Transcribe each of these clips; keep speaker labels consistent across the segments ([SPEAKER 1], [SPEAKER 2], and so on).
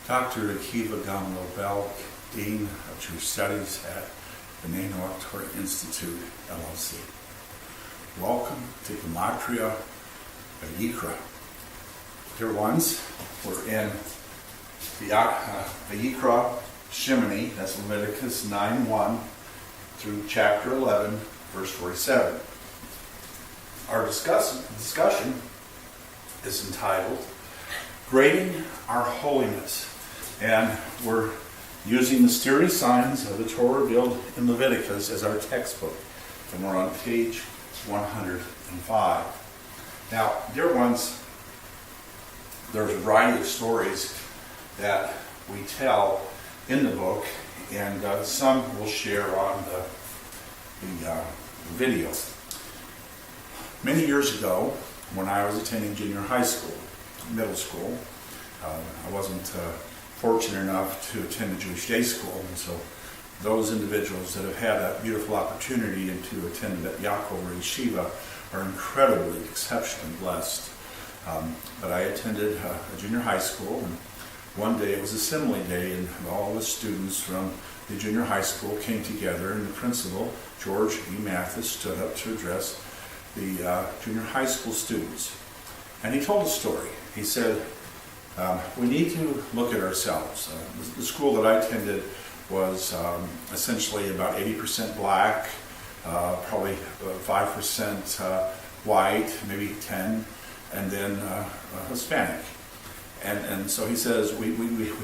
[SPEAKER 1] Dr. Akiva Gamliel, Belk, Dean of Jewish Studies at the Noach Torah Institute, LLC. Welcome to Gematria Vayikra. Dear ones, we're in the Vayikra Shemini, that's Leviticus 9:1 through chapter 11, verse 47. Our discussion is entitled Grading Our Holiness, and we're using the mysterious signs of the Torah revealed in Leviticus as our textbook, and we're on page 105. Now, dear ones, there's a variety of stories that we tell in the book, and some we'll share on the video. Many years ago, when I was attending junior high school, middle school, I wasn't fortunate enough to attend a Jewish day school, and so those individuals that have had that beautiful opportunity and to attend the Belk or yeshiva are incredibly, exceptionally blessed. But I attended a junior high school, and one day it was assembly day, and all the students from the junior high school came together, and the principal, George E. Mathis, stood up to address the junior high school students. And he told a story. He said, we need to look at ourselves. The school that I attended was essentially about 80% black, probably 5% white, maybe 10, and then Hispanic. And so he says, we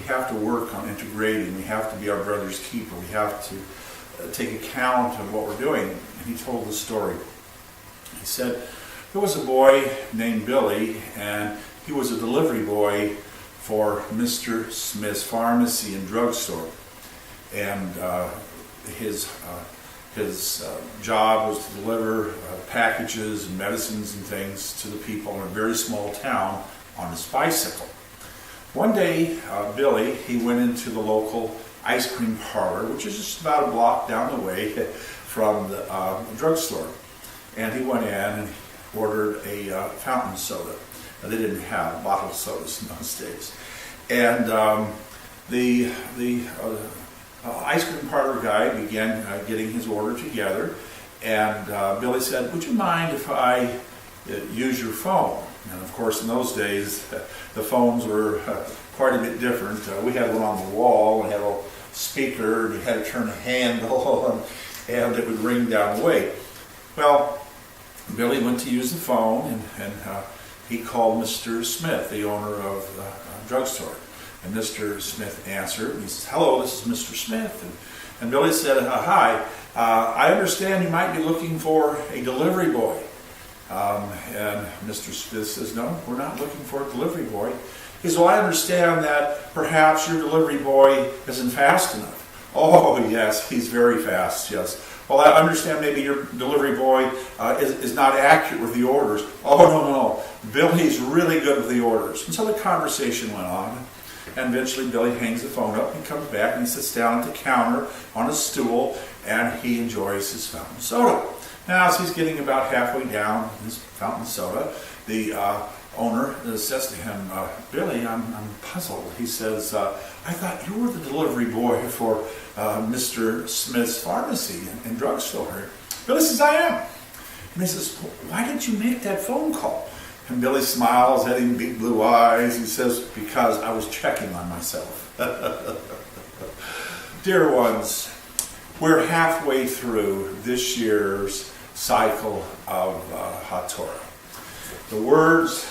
[SPEAKER 1] have to work on integrating. We have to be our brother's keeper. We have to take account of what we're doing. And he told the story. He said, there was a boy named Billy, and he was a delivery boy for Mr. Smith's pharmacy and drugstore. And his job was to deliver packages and medicines and things to the people in a very small town on his bicycle. One day, Billy, he went into the local ice cream parlor, which is just about a block down the way from the drugstore. And he went in and ordered a fountain soda. Now, they didn't have bottled sodas in those days. And the ice cream parlor guy began getting his order together. And Billy said, would you mind if I use your phone? And of course, in those days, the phones were quite a bit different. We had one on the wall, and had a little speaker, and you had to turn a handle, and it would ring down the way. Well, Billy went to use the phone, and he called Mr. Smith, the owner of the drugstore. And Mr. Smith answered, and he says, hello, this is Mr. Smith. And Billy said, hi, I understand you might be looking for a delivery boy. And Mr. Smith says, no, we're not looking for a delivery boy. He says, well, I understand that perhaps your delivery boy isn't fast enough. Oh, yes, he's very fast, yes. Well, I understand maybe your delivery boy is not accurate with the orders. Oh, no. Billy's really good with the orders. And so the conversation went on. And eventually Billy hangs the phone up and comes back and he sits down at the counter on a stool and he enjoys his fountain soda. Now, as he's getting about halfway down his fountain soda, the owner says to him, Billy, I'm puzzled. He says, I thought you were the delivery boy for Mr. Smith's pharmacy and drugstore. Billy says, I am. And he says, why did you make that phone call? And Billy smiles at him, big blue eyes. He says, because I was checking on myself. Dear ones, we're halfway through this year's cycle of Torah. The words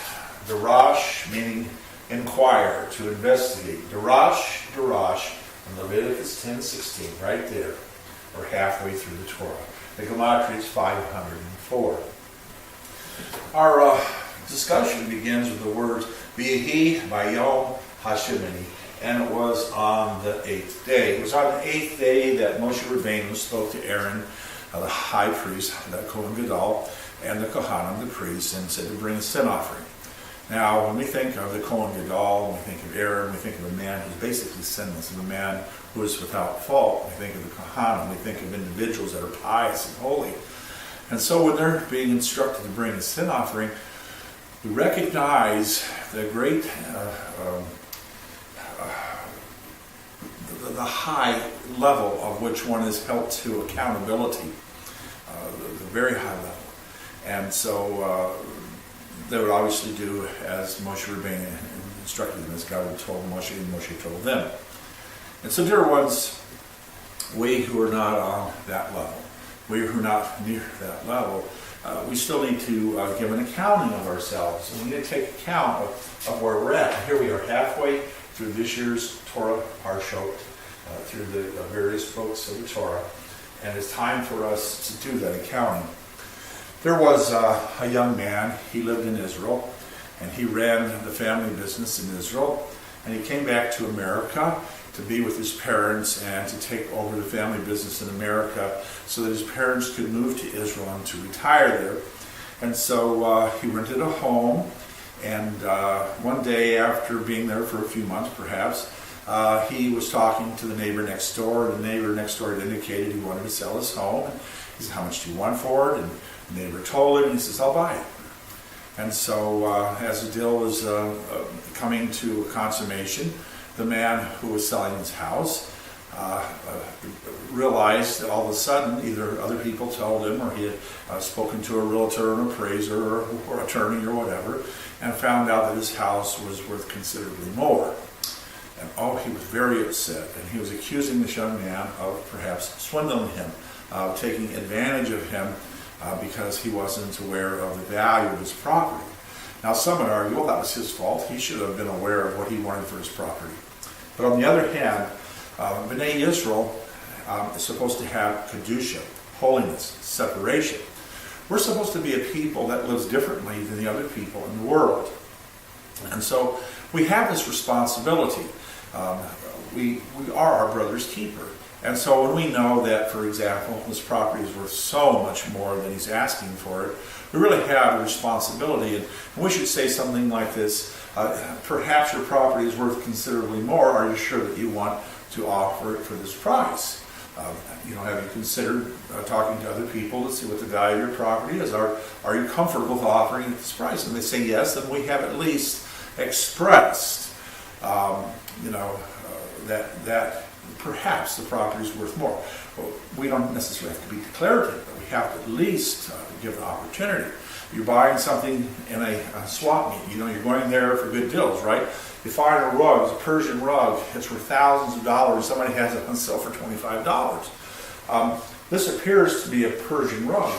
[SPEAKER 1] darash, meaning inquire, to investigate. Darash, in Leviticus 10:16, right there. We're halfway through the Torah. The Gematria is 504. Our discussion begins with the words Vayikra Shemini, and it was on the 8th day. It was on the 8th day that Moshe Rabbeinu spoke to Aaron, the high priest, the Kohen Gadol, and the Kohanim, the priests, and said to bring a sin offering. Now, when we think of the Kohen Gadol, when we think of Aaron, we think of a man who's basically sinless, of a man who is without fault. We think of the Kohanim, we think of individuals that are pious and holy. And so when they're being instructed to bring a sin offering, we recognize the great the high level of which one is held to accountability, the very high level. And so they would obviously do as Moshe Rabbeinu instructed them, as God had told Moshe and Moshe told them. And so, dear ones, we who are not on that level, we who are not near that level, we still need to give an accounting of ourselves. And we need to take account of where we're at. Here we are halfway through this year's Torah Parshot, through the various books of the Torah. And it's time for us to do that accounting. There was a young man, he lived in Israel, and he ran the family business in Israel. And he came back to America to be with his parents and to take over the family business in America so that his parents could move to Israel and to retire there. And so he rented a home, and one day after being there for a few months perhaps, he was talking to the neighbor next door. The neighbor next door had indicated he wanted to sell his home. He said, "How much do you want for it?" And the neighbor told him, and he says, "I'll buy it." And so as the deal was coming to a consummation, the man who was selling his house realized that all of a sudden, either other people told him, or he had spoken to a realtor, an appraiser, or attorney, or whatever, and found out that his house was worth considerably more. And he was very upset, and he was accusing this young man of perhaps swindling him, taking advantage of him because he wasn't aware of the value of his property. Now, some would argue, well, that was his fault. He should have been aware of what he wanted for his property. But on the other hand, B'nai Israel is supposed to have kedusha, holiness, separation. We're supposed to be a people that lives differently than the other people in the world. And so we have this responsibility. We are our brother's keeper. And so when we know that, for example, this property is worth so much more than he's asking for it, we really have a responsibility. And we should say something like this: perhaps your property is worth considerably more. Are you sure that you want to offer it for this price? Have you considered talking to other people to see what the value of your property is? Are you comfortable with offering it this price? And they say yes, then we have at least expressed, that perhaps the property is worth more. Well, we don't necessarily have to be declarative, but we have to at least give an opportunity. You're buying something in a swap meet. You're going there for good deals, right? You find a rug, it's a Persian rug. It's worth thousands of dollars. Somebody has it on sale for $25. This appears to be a Persian rug.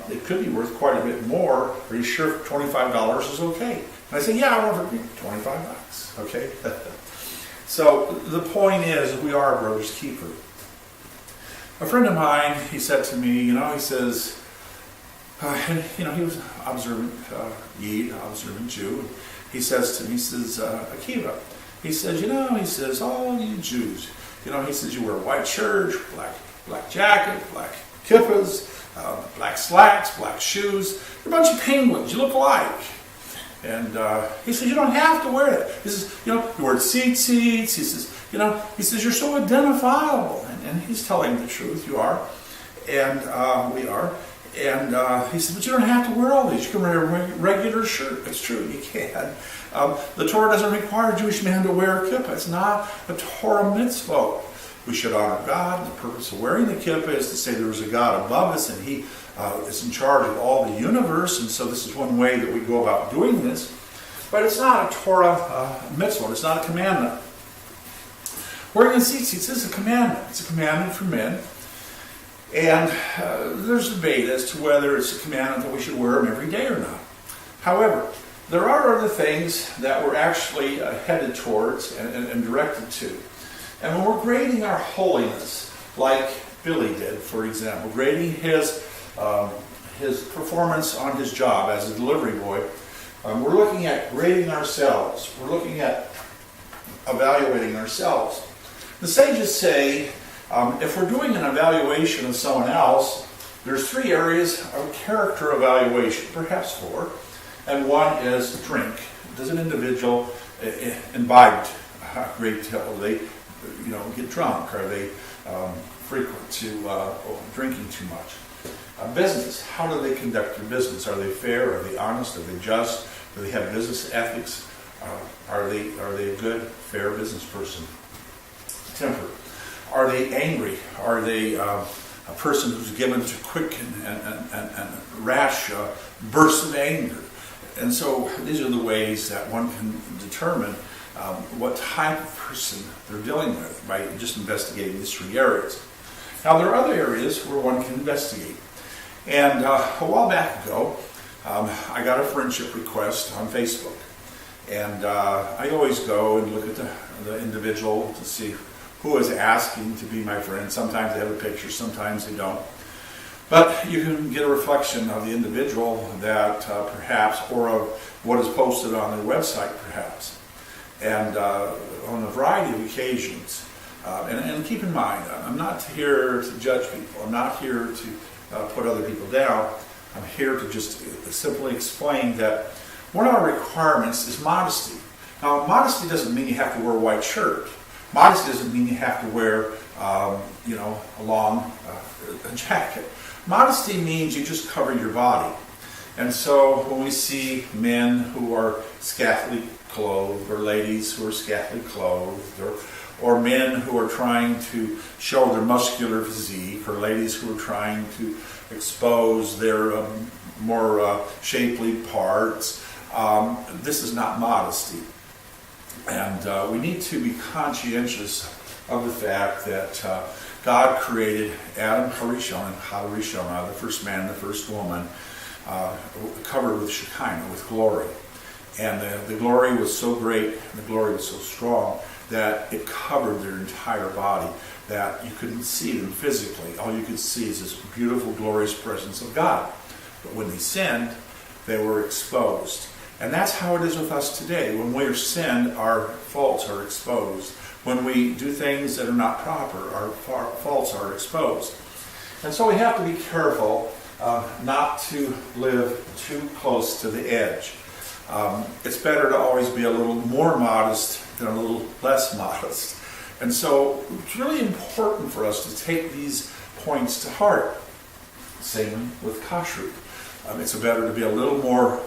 [SPEAKER 1] It could be worth quite a bit more. Are you sure $25 is okay? And I say, yeah, I want it for $25. Okay. So the point is, we are a brother's keeper. A friend of mine, he said to me, he says, he was observant Yid, observant Jew. He says to me, he says, Akiva, he says, all you Jews, he says, you wear white shirts, black jacket, black kippas, black slacks, black shoes. You're a bunch of penguins. You look alike. And he says, you don't have to wear that. He says, you wear tzitzits. He says, you're so identifiable. And he's telling the truth. You are. And we are. And he said, but you don't have to wear all these. You can wear a regular shirt. It's true, you can. The Torah doesn't require a Jewish man to wear a kippah. It's not a Torah mitzvah. We should honor God. The purpose of wearing the kippah is to say there is a God above us, and He is in charge of all the universe. And so this is one way that we go about doing this. But it's not a Torah mitzvah. It's not a commandment. Wearing the tzitzits is a commandment. It's a commandment for men. And there's debate as to whether it's a commandment that we should wear them every day or not. However, there are other things that we're actually headed towards and directed to. And when we're grading our holiness, like Billy did, for example, grading his performance on his job as a delivery boy, we're looking at grading ourselves. We're looking at evaluating ourselves. The sages say, if we're doing an evaluation of someone else, there's 3 areas of character evaluation, perhaps 4, and one is drink. Does an individual imbibe a great deal? They get drunk? Are they frequent to drinking too much? Business. How do they conduct their business? Are they fair? Are they honest? Are they just? Do they have business ethics? Are they a good, fair business person? tempered? Are they angry? Are they a person who's given to quick and rash bursts of anger? And so these are the ways that one can determine what type of person they're dealing with by just investigating these three areas. Now, there are other areas where one can investigate. And a while back ago, I got a friendship request on Facebook. And I always go and look at the individual to see who is asking to be my friend. Sometimes they have a picture, sometimes they don't. But you can get a reflection of the individual that perhaps, or of what is posted on their website perhaps. And on a variety of occasions. And keep in mind, I'm not here to judge people. I'm not here to put other people down. I'm here to just simply explain that one of our requirements is modesty. Now, modesty doesn't mean you have to wear a white shirt. Modesty doesn't mean you have to wear, a long a jacket. Modesty means you just cover your body. And so when we see men who are scantily clothed, or ladies who are scantily clothed, or men who are trying to show their muscular physique, or ladies who are trying to expose their more shapely parts, this is not modesty. And we need to be conscientious of the fact that God created Adam Harishon, the first man, the first woman, covered with Shekinah, with glory. And the glory was so great, and the glory was so strong, that it covered their entire body, that you couldn't see them physically. All you could see is this beautiful, glorious presence of God. But when they sinned, they were exposed. And that's how it is with us today. When we are sinned, our faults are exposed. When we do things that are not proper, our faults are exposed. And so we have to be careful not to live too close to the edge. It's better to always be a little more modest than a little less modest. And so it's really important for us to take these points to heart. Same with kashrut. It's better to be a little more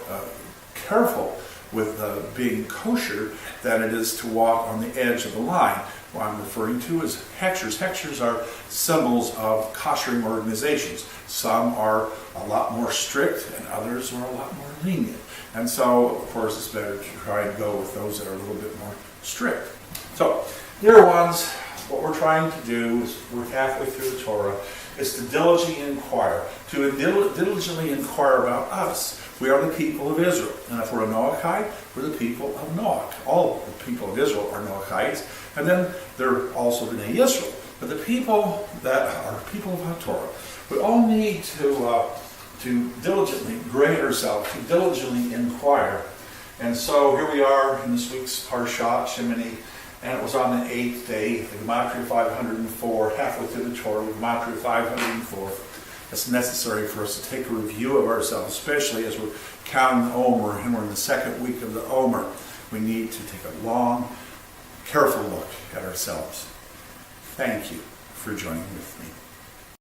[SPEAKER 1] careful with being kosher than it is to walk on the edge of the line. What I'm referring to is hechshers. Hechshers are symbols of koshering organizations. Some are a lot more strict and others are a lot more lenient. And so, of course, it's better to try and go with those that are a little bit more strict. So, dear ones, what we're trying to do is, we're halfway through the Torah, is to diligently inquire. To diligently inquire about us. We are the people of Israel. And if we're a Noachite, we're the people of Noach. All the people of Israel are Noachites. And then they're also Bnei Israel. But the people that are people of Torah, we all need to diligently grade ourselves, to diligently inquire. And so here we are in this week's Parshat Shemini, and it was on the 8th day, the Gematria 504, halfway through the Torah, Gematria 504. It's necessary for us to take a review of ourselves, especially as we're counting the Omer, and we're in the second week of the Omer. We need to take a long, careful look at ourselves. Thank you for joining with me.